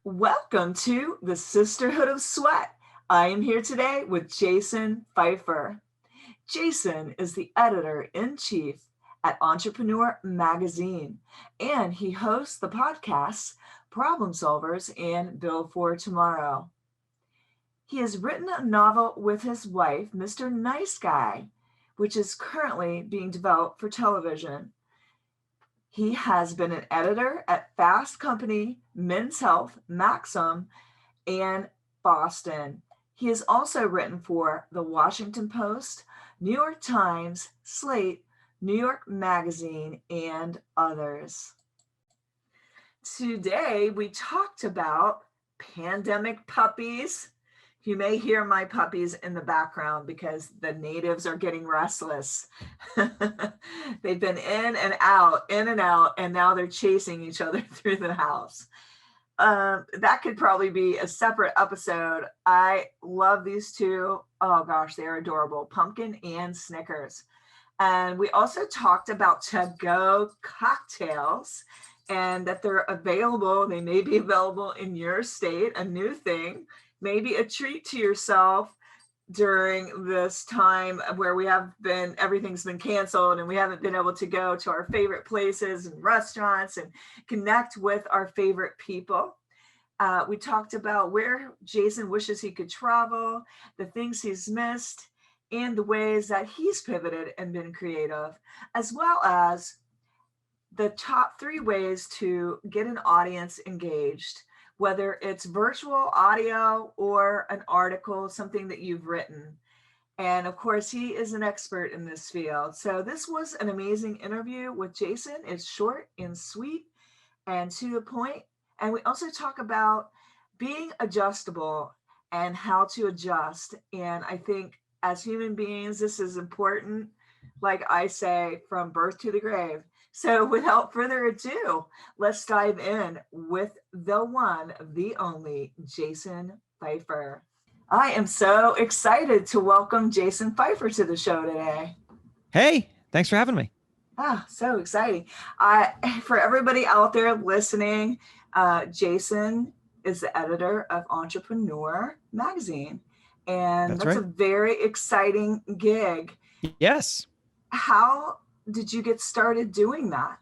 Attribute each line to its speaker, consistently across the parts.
Speaker 1: Welcome to the Sisterhood of Sweat. I am here today with Jason Fiefer. Jason is the editor-in-chief at Entrepreneur Magazine, and he hosts the podcasts Problem Solvers and Build for Tomorrow. He has written a novel with his wife, Mr. Nice Guy, which is currently being developed for television. He has been an editor at Fast Company, Men's Health, Maxim, and Boston. He has also written for The Washington Post, New York Times, Slate, New York Magazine, and others. Today, we talked about pandemic puppies. You may hear my puppies in the background because the natives are getting restless. They've been in and out, and now they're chasing each other through the house. That could probably be a separate episode. I love these two. Oh gosh, they are adorable. Pumpkin and Snickers. And we also talked about to-go cocktails and that they're available. They may be available in your state, a new thing. Maybe a treat to yourself during this time where everything's been canceled and we haven't been able to go to our favorite places and restaurants and connect with our favorite people. We talked about where Jason wishes he could travel, the things he's missed, and the ways that he's pivoted and been creative, as well as the top 3 ways to get an audience engaged, whether it's virtual audio or an article, something that you've written. And of course, he is an expert in this field. So this was an amazing interview with Jason. It's short and sweet and to the point. And we also talk about being adjustable and how to adjust. And I think as human beings, this is important, like I say, from birth to the grave. So without further ado, let's dive in with the one, the only, Jason Fiefer. I am so excited to welcome Jason Fiefer to the show today.
Speaker 2: Hey, thanks for having me.
Speaker 1: So exciting. For everybody out there listening, Jason is the editor of Entrepreneur Magazine. And that's right. A very exciting gig.
Speaker 2: Yes.
Speaker 1: How did you get started doing that?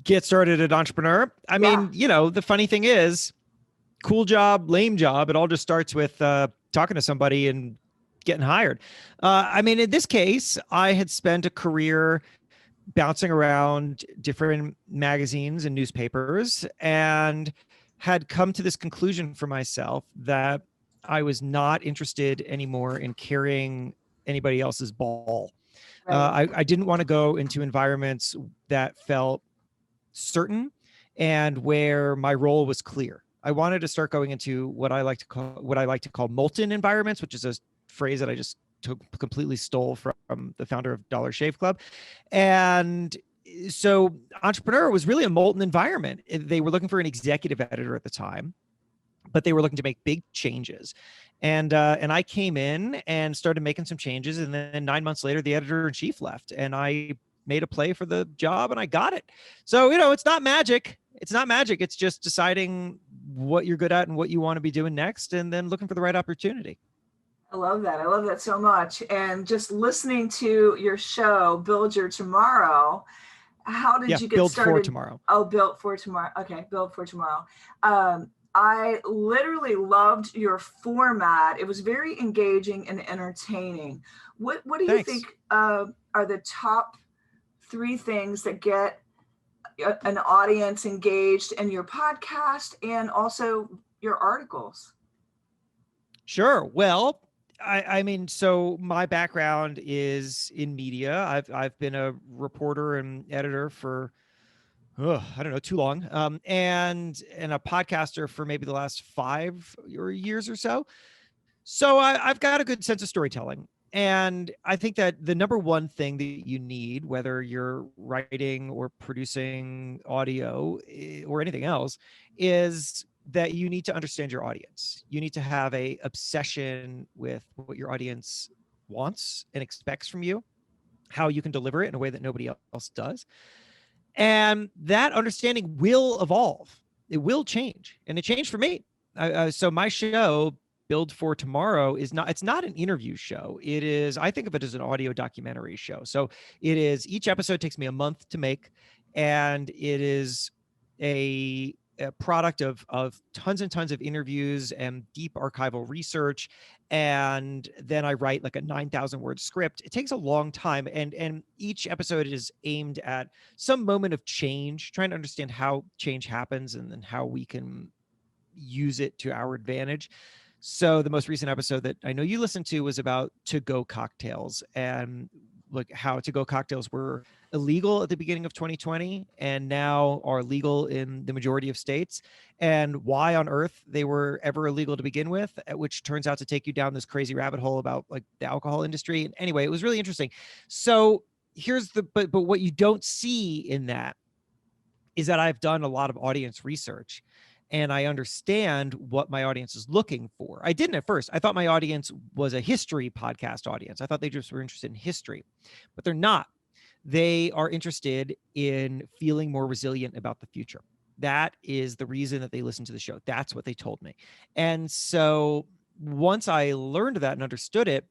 Speaker 2: Get started at Entrepreneur? I mean, the funny thing is, cool job, lame job. It all just starts with talking to somebody and getting hired. In this case, I had spent a career bouncing around different magazines and newspapers and had come to this conclusion for myself that I was not interested anymore in carrying anybody else's ball. I didn't want to go into environments that felt certain and where my role was clear. I wanted to start going into what I like to call molten environments, which is a phrase that I just completely stole from the founder of Dollar Shave Club. And so Entrepreneur was really a molten environment. They were looking for an executive editor at the time, but they were looking to make big changes. And I came in and started making some changes. And then 9 months later, the editor-in-chief left and I made a play for the job and I got it. So, it's not magic. It's not magic. It's just deciding what you're good at and what you want to be doing next and then looking for the right opportunity.
Speaker 1: I love that. I love that so much. And just listening to your show, Build Your Tomorrow, how did you get started?
Speaker 2: Build for Tomorrow.
Speaker 1: Oh, Build for Tomorrow. Okay, Build for Tomorrow. I literally loved your format. It was very engaging and entertaining. What do you think are the top 3 things that get an audience engaged in your podcast and also your articles?
Speaker 2: Sure. Well, so my background is in media. I've been a reporter and editor for I don't know, too long. And a podcaster for maybe the last 5 years or so. So I've got a good sense of storytelling. And I think that the number one thing that you need, whether you're writing or producing audio or anything else, is that you need to understand your audience. You need to have a obsession with what your audience wants and expects from you, how you can deliver it in a way that nobody else does. And that understanding will evolve. it will change, and it changed for me. So my show, Build for Tomorrow, it's not an interview show. It is, I think of it as an audio documentary show. So it is, each episode takes me a month to make, and it is a product of tons and tons of interviews and deep archival research. And then I write like a 9,000 word script. It takes a long time. And each episode is aimed at some moment of change, trying to understand how change happens and then how we can use it to our advantage. So the most recent episode that I know you listened to was about to-go cocktails, and like how to-go cocktails were illegal at the beginning of 2020 and now are legal in the majority of states, and why on earth they were ever illegal to begin with, which turns out to take you down this crazy rabbit hole about like the alcohol industry. And anyway, it was really interesting. So here's but what you don't see in that is that I've done a lot of audience research, and I understand what my audience is looking for. I didn't at first. I thought my audience was a history podcast audience. I thought they just were interested in history, but they're not. They are interested in feeling more resilient about the future. That is the reason that they listen to the show. That's what they told me. And so once I learned that and understood it,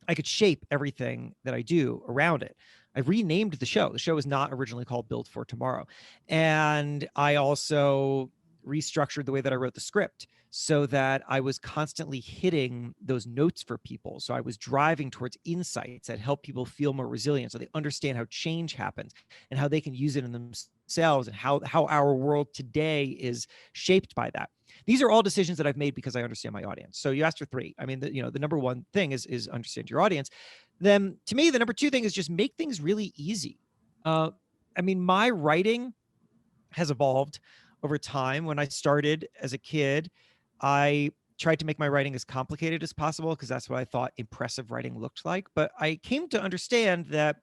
Speaker 2: I could shape everything that I do around it. I renamed the show. The show is not originally called Build for Tomorrow. And I also restructured the way that I wrote the script so that I was constantly hitting those notes for people. So I was driving towards insights that help people feel more resilient, so they understand how change happens and how they can use it in themselves, and how our world today is shaped by that. These are all decisions that I've made because I understand my audience. So you asked for three. I mean, the number one thing is understand your audience. Then to me, the number two thing is just make things really easy. I mean, my writing has evolved over time. When I started as a kid, I tried to make my writing as complicated as possible because that's what I thought impressive writing looked like. But I came to understand that,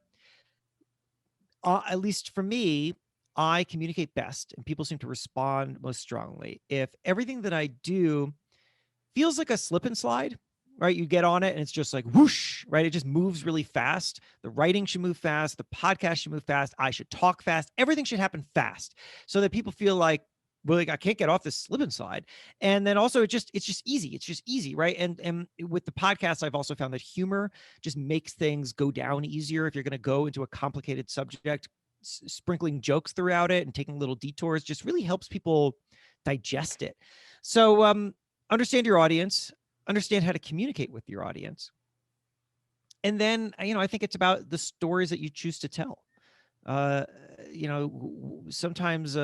Speaker 2: at least for me, I communicate best and people seem to respond most strongly if everything that I do feels like a slip and slide, right? You get on it and it's just like whoosh, right? It just moves really fast. The writing should move fast. The podcast should move fast. I should talk fast. Everything should happen fast so that people feel like, well, like I can't get off this slip and slide. And then also it's just easy. It's just easy, right? And with the podcast, I've also found that humor just makes things go down easier. If you're going to go into a complicated subject, sprinkling jokes throughout it and taking little detours just really helps people digest it. So understand your audience, understand how to communicate with your audience. And then, I think it's about the stories that you choose to tell. Sometimes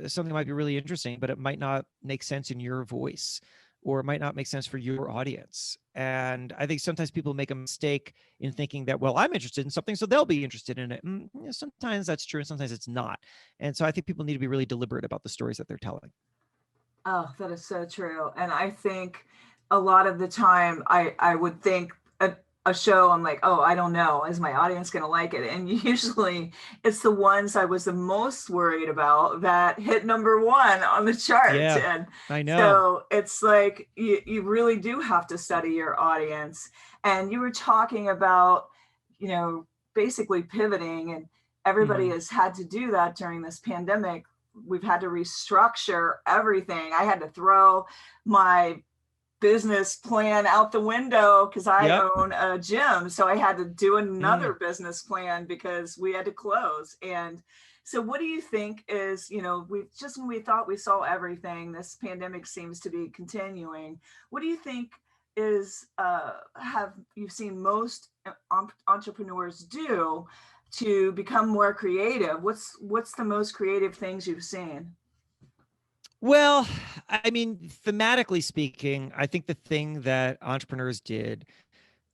Speaker 2: something might be really interesting, but it might not make sense in your voice, or it might not make sense for your audience. And I think sometimes people make a mistake in thinking that, well, I'm interested in something, so they'll be interested in it. Sometimes that's true, and sometimes it's not. And so I think people need to be really deliberate about the stories that they're telling.
Speaker 1: Oh, that is so true. And I think a lot of the time I would think a show, I'm like, oh, I don't know, is my audience going to like it? And usually it's the ones I was the most worried about that hit number one on the charts.
Speaker 2: Yeah,
Speaker 1: and
Speaker 2: I know.
Speaker 1: So it's like, you really do have to study your audience. And you were talking about, basically pivoting, and everybody has had to do that during this pandemic. We've had to restructure everything. I had to throw my business plan out the window because I own a gym. So I had to do another business plan because we had to close. And so what do you think is, when we thought we saw everything, this pandemic seems to be continuing. What do you think is, have you seen most entrepreneurs do to become more creative? What's the most creative things you've seen?
Speaker 2: Well, I mean, thematically speaking, I think the thing that entrepreneurs did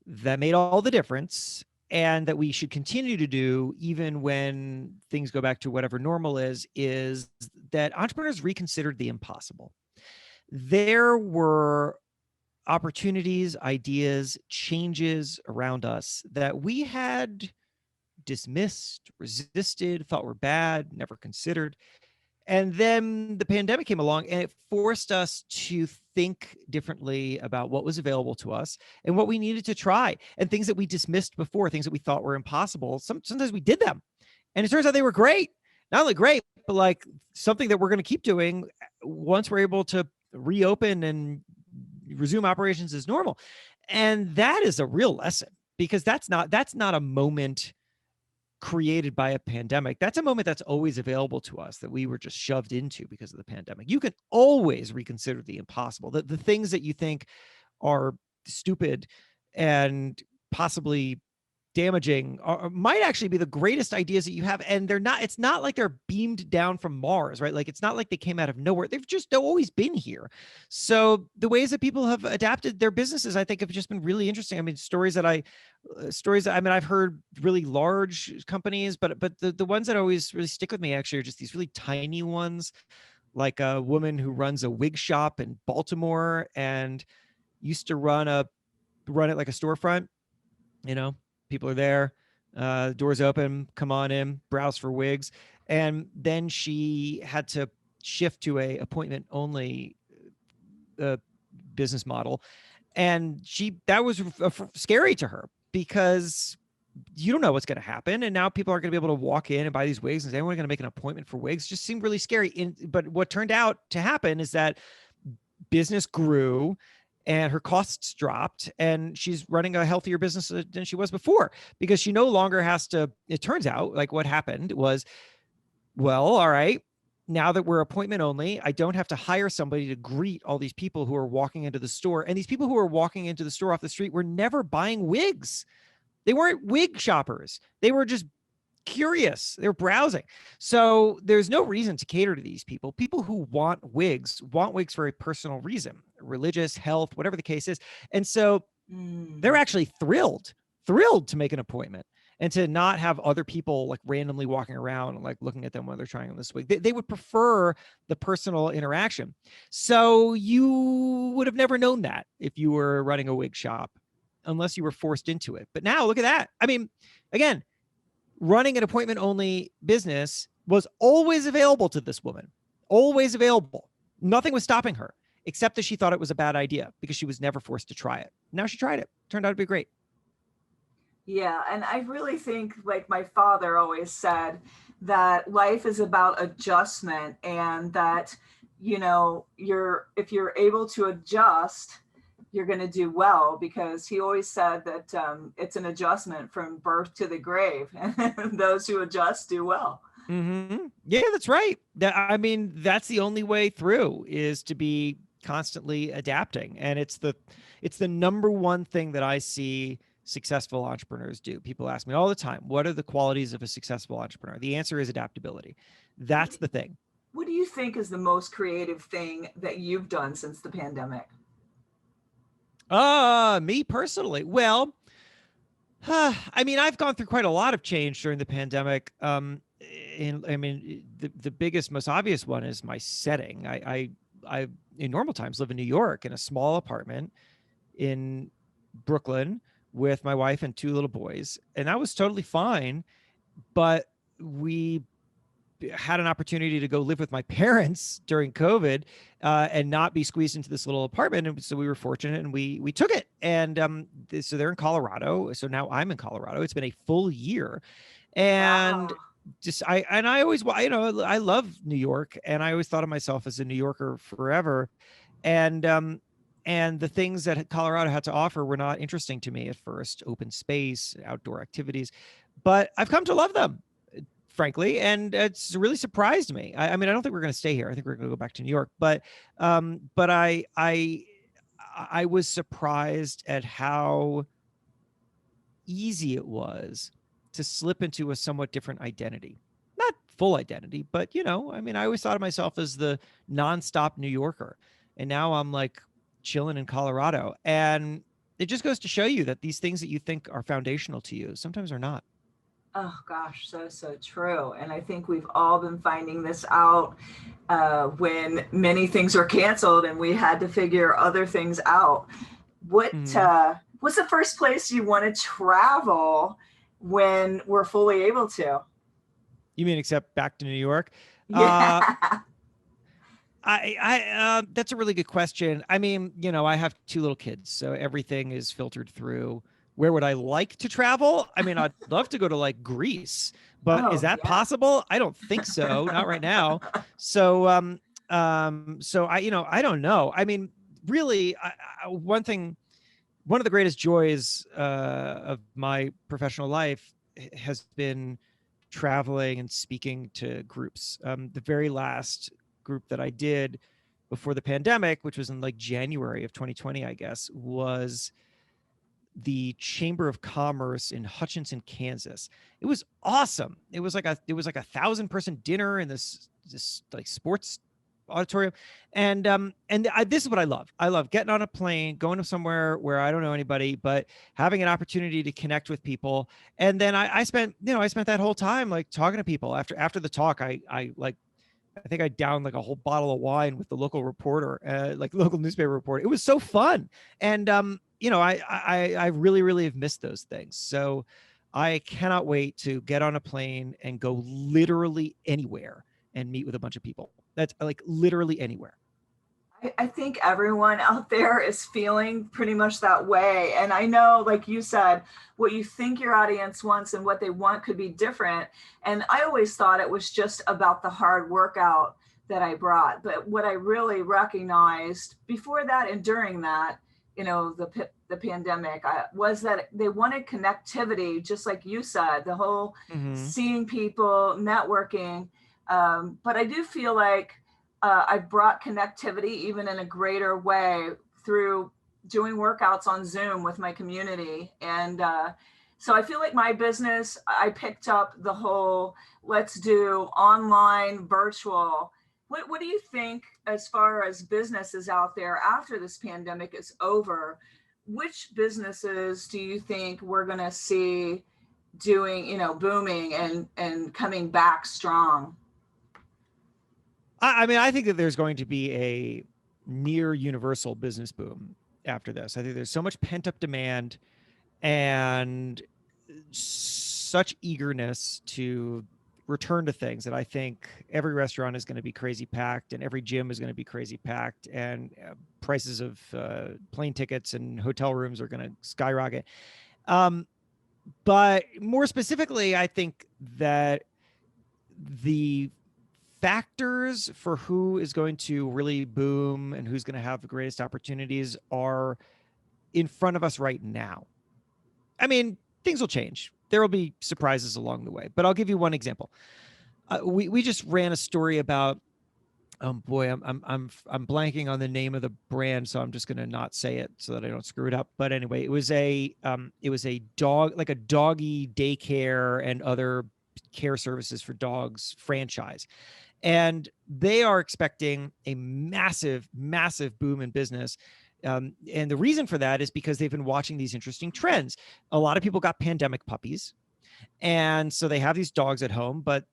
Speaker 2: that made all the difference, and that we should continue to do even when things go back to whatever normal is that entrepreneurs reconsidered the impossible. There were opportunities, ideas, changes around us that we had dismissed, resisted, thought were bad, never considered. And then the pandemic came along and it forced us to think differently about what was available to us and what we needed to try, and things that we dismissed before, things that we thought were impossible. Sometimes we did them and it turns out they were great. Not only great, but like something that we're going to keep doing once we're able to reopen and resume operations as normal. And that is a real lesson, because that's not a moment created by a pandemic. That's a moment that's always available to us that we were just shoved into because of the pandemic. You can always reconsider the impossible, the things that you think are stupid and possibly damaging might actually be the greatest ideas that you have. And it's not like they're beamed down from Mars, right? Like, it's not like they came out of nowhere. They've always been here. So the ways that people have adapted their businesses, I think, have just been really interesting. I mean, I've heard really large companies, but the ones that always really stick with me actually are just these really tiny ones, like a woman who runs a wig shop in Baltimore and used to run it like a storefront. People are there, doors open, come on in, browse for wigs. And then she had to shift to a appointment only business model. And that was scary to her, because you don't know what's going to happen. And now people are going to be able to walk in and buy these wigs, and is anyone going to make an appointment for wigs? It just seemed really scary. But what turned out to happen is that business grew and her costs dropped, and she's running a healthier business than she was before, because she no longer has to. It turns out, like, what happened was, well, all right, now that we're appointment only, I don't have to hire somebody to greet all these people who are walking into the store. And these people who are walking into the store off the street were never buying wigs. They weren't wig shoppers. They were just curious. They're browsing. So there's no reason to cater to these people. People who want wigs for a personal reason, religious, health, whatever the case is. And so they're actually thrilled to make an appointment and to not have other people like randomly walking around and like looking at them when they're trying on this wig. They would prefer the personal interaction. So you would have never known that if you were running a wig shop, unless you were forced into it. But now look at that. I mean, again, running an appointment only business was always available to this woman, always available. Nothing was stopping her, except that she thought it was a bad idea because she was never forced to try it. Now she tried it. Turned out to be great.
Speaker 1: Yeah. And I really think, like my father always said, that life is about adjustment, and that, if you're able to adjust, you're going to do well, because he always said that it's an adjustment from birth to the grave, and those who adjust do well.
Speaker 2: Mm-hmm. Yeah, that's right. That's the only way through, is to be constantly adapting. And it's the number one thing that I see successful entrepreneurs do. People ask me all the time, what are the qualities of a successful entrepreneur? The answer is adaptability. That's the thing.
Speaker 1: What do you think is the most creative thing that you've done since the pandemic?
Speaker 2: Me personally. Well, I've gone through quite a lot of change during the pandemic. The biggest, most obvious one is my setting. I in normal times live in New York in a small apartment in Brooklyn with my wife and 2 little boys, and that was totally fine. But we had an opportunity to go live with my parents during COVID and not be squeezed into this little apartment. And so we were fortunate, and we took it. And so they're in Colorado. So now I'm in Colorado. It's been a full year. And
Speaker 1: Wow.
Speaker 2: I love New York, and I always thought of myself as a New Yorker forever. And the things that Colorado had to offer were not interesting to me at first: open space, outdoor activities, but I've come to love them, frankly, and it's really surprised me. I don't think we're going to stay here. I think we're going to go back to New York. But I was surprised at how easy it was to slip into a somewhat different identity. Not full identity, but I always thought of myself as the nonstop New Yorker, and now I'm like chilling in Colorado. And it just goes to show you that these things that you think are foundational to you sometimes are not.
Speaker 1: Oh gosh, so true. And I think we've all been finding this out when many things were canceled and we had to figure other things out. What's the first place you want to travel when we're fully able to?
Speaker 2: You mean except back to New York?
Speaker 1: Yeah.
Speaker 2: That's a really good question. I have 2 little kids, so everything is filtered through Where would I like to travel? I mean, I'd love to go to like Greece, but is that possible? I don't think so. Not right now. So, so I don't know. I mean, really, one of the greatest joys of my professional life has been traveling and speaking to groups. The very last group that I did before the pandemic, which was in like January of 2020, I guess, was the Chamber of Commerce in Hutchinson, Kansas. It was awesome. It was like a 1,000-person dinner in this like sports auditorium. And this is what I love. I love getting on a plane, going to somewhere where I don't know anybody, but having an opportunity to connect with people. And then I spent that whole time like talking to people. After the talk, I think I downed like a whole bottle of wine with the local reporter, like local newspaper reporter. It was so fun. And I really, really have missed those things. So I cannot wait to get on a plane and go literally anywhere and meet with a bunch of people. That's like literally anywhere.
Speaker 1: I think everyone out there is feeling pretty much that way. And I know, like you said, what you think your audience wants and what they want could be different. And I always thought it was just about the hard workout that I brought. But what I really recognized before that and during that, the pandemic, was that they wanted connectivity, just like you said, the whole seeing people, networking. But I do feel like I brought connectivity even in a greater way through doing workouts on Zoom with my community. And so I feel like my business, I picked up the whole, let's do online, virtual. What do you think as far as businesses out there after this pandemic is over? Which businesses do you think we're going to see doing, booming and coming back strong?
Speaker 2: I mean, I think that there's going to be a near universal business boom after this. I think there's so much pent up demand and such eagerness to return to things that I think every restaurant is going to be crazy packed and every gym is going to be crazy packed, and prices of plane tickets and hotel rooms are going to skyrocket. But more specifically, I think that the factors for who is going to really boom and who's going to have the greatest opportunities are in front of us right now. I mean, things will change. There will be surprises along the way, but I'll give you one example. We just ran a story about, I'm blanking on the name of the brand, so I'm just going to not say it so that I don't screw it up. But anyway, it was a dog, like a doggy daycare and other care services for dogs franchise. And they are expecting a massive, massive boom in business. And the reason for that is because they've been watching these interesting trends. A lot of people got pandemic puppies. And so they have these dogs at home, but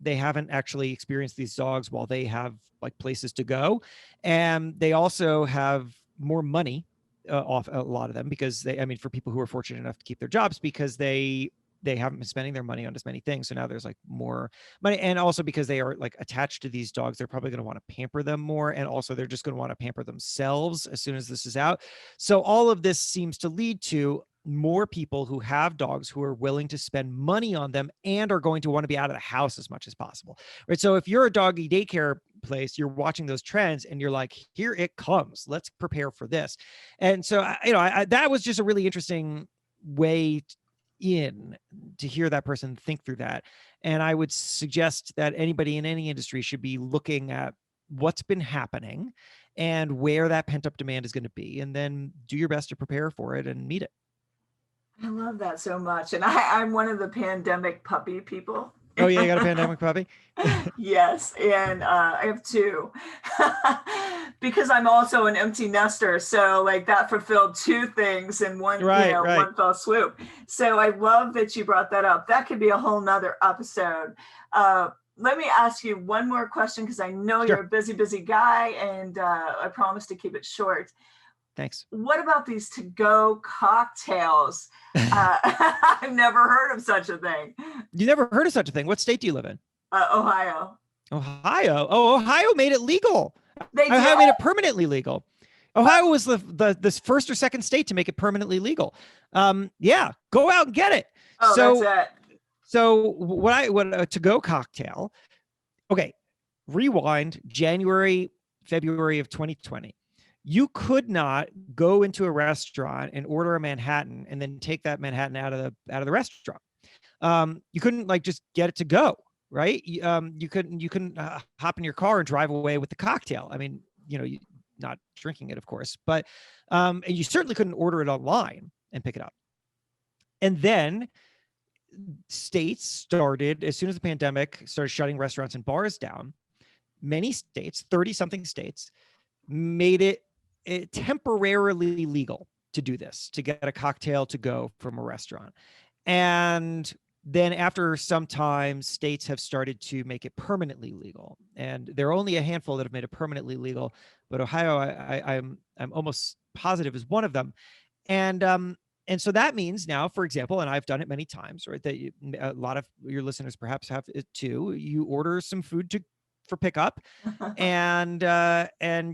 Speaker 2: they haven't actually experienced these dogs while they have like places to go. And they also have more money off a lot of them because for people who are fortunate enough to keep their jobs, because they haven't been spending their money on as many things. So now there's like more money. And also because they are like attached to these dogs, they're probably going to want to pamper them more. And also they're just going to want to pamper themselves as soon as this is out. So all of this seems to lead to more people who have dogs who are willing to spend money on them and are going to want to be out of the house as much as possible. Right. So if you're a doggy daycare place, you're watching those trends and you're like, here it comes, let's prepare for this. And so, that was just a really interesting way to hear that person think through that. And I would suggest that anybody in any industry should be looking at what's been happening and where that pent up demand is going to be, and then do your best to prepare for it and meet it.
Speaker 1: I love that so much. And I'm one of the pandemic puppy people.
Speaker 2: Oh yeah, you got a pandemic puppy?
Speaker 1: Yes, and I have two because I'm also an empty nester. So like that fulfilled two things in one, one fell swoop. So I love that you brought that up. That could be a whole nother episode. Let me ask you one more question because I know You're a busy guy, and I promise to keep it short.
Speaker 2: Thanks.
Speaker 1: What about these to-go cocktails? I've never heard of such a thing.
Speaker 2: You never heard of such a thing? What state do you live in?
Speaker 1: Ohio.
Speaker 2: Ohio? Oh, Ohio made it legal.
Speaker 1: Ohio
Speaker 2: made it permanently legal. Ohio was this first or second state to make it permanently legal. Yeah, go out and get it.
Speaker 1: Oh,
Speaker 2: So,
Speaker 1: that's it.
Speaker 2: So what a to-go cocktail. Okay, rewind January, February of 2020. You could not go into a restaurant and order a Manhattan and then take that Manhattan out of the restaurant. You couldn't like just get it to go, right? You couldn't hop in your car and drive away with the cocktail. I mean, not drinking it, of course, but and you certainly couldn't order it online and pick it up. And then states started, as soon as the pandemic started shutting restaurants and bars down, many states, 30 something states, made it temporarily legal to do this, to get a cocktail to go from a restaurant. And then after some time, states have started to make it permanently legal. And there are only a handful that have made it permanently legal, but Ohio, I'm almost positive, is one of them. And so that means now, for example, and I've done it many times, right, that a lot of your listeners perhaps have it too. You order some food for pickup, and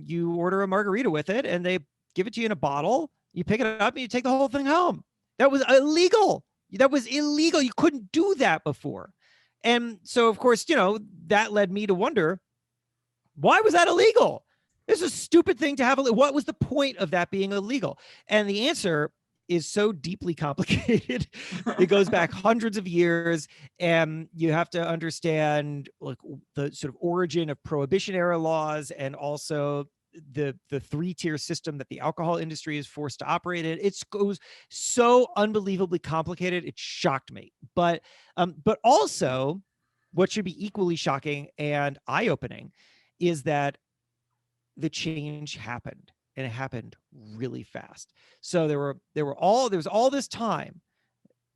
Speaker 2: you order a margarita with it, and they give it to you in a bottle. You pick it up and you take the whole thing home. That was illegal. That was illegal. You couldn't do that before. And so, of course, that led me to wonder, why was that illegal? It's a stupid thing to have. What was the point of that being illegal? And the answer is so deeply complicated. It goes back hundreds of years, and you have to understand like the sort of origin of prohibition era laws, and also the three-tier system that the alcohol industry is forced to operate in. It goes so unbelievably complicated. It shocked me. But also what should be equally shocking and eye-opening is that the change happened. And it happened really fast. So there was all this time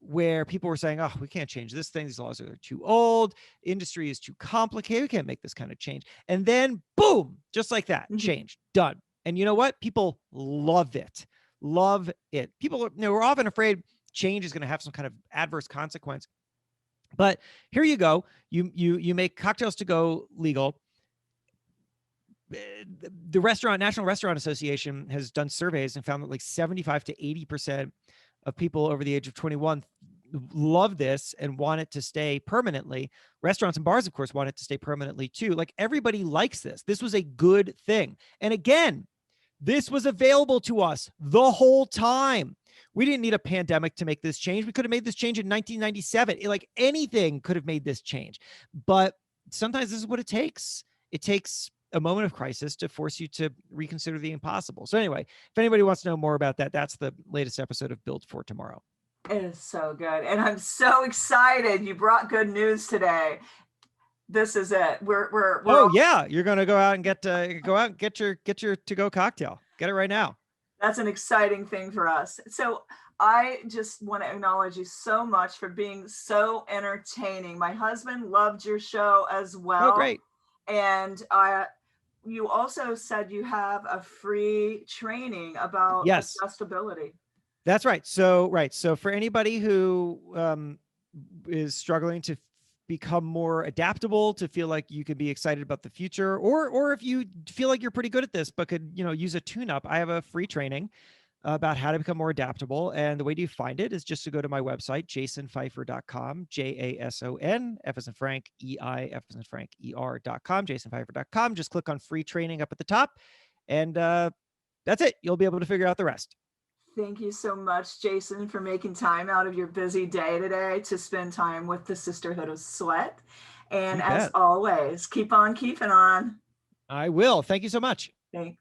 Speaker 2: where people were saying, oh, we can't change this thing. These laws are too old. Industry is too complicated. We can't make this kind of change. And then boom, just like that, change, done. And you know what? People love it. Love it. People are often afraid change is going to have some kind of adverse consequence. But here you go. You make cocktails to go legal. The National Restaurant Association has done surveys and found that like 75 to 80% of people over the age of 21 love this and want it to stay permanently. Restaurants and bars, of course, want it to stay permanently too. Like everybody likes this. This was a good thing. And again, this was available to us the whole time. We didn't need a pandemic to make this change. We could have made this change in 1997. Like anything could have made this change. But sometimes this is what it takes. It takes a moment of crisis to force you to reconsider the impossible. So anyway, if anybody wants to know more about that, that's the latest episode of Build for Tomorrow.
Speaker 1: It is so good. And I'm so excited. You brought good news today. This is it. We're
Speaker 2: yeah. You're going to go out and get your to-go cocktail. Get it right now.
Speaker 1: That's an exciting thing for us. So I just want to acknowledge you so much for being so entertaining. My husband loved your show as well.
Speaker 2: Oh, great.
Speaker 1: And you also said you have a free training about adjustability.
Speaker 2: That's right. So for anybody who is struggling to become more adaptable, to feel like you could be excited about the future, or if you feel like you're pretty good at this but could use a tune-up, I have a free training about how to become more adaptable. And the way you find it is just to go to my website, jasonfeifer.com, JASON, F as in Frank, EI, F as in Frank, ER.com, jasonfeifer.com. Just click on free training up at the top. And that's it. You'll be able to figure out the rest.
Speaker 1: Thank you so much, Jason, for making time out of your busy day today to spend time with the Sisterhood of Sweat. And as always, keep on keeping on.
Speaker 2: I will. Thank you so much.
Speaker 1: Thanks.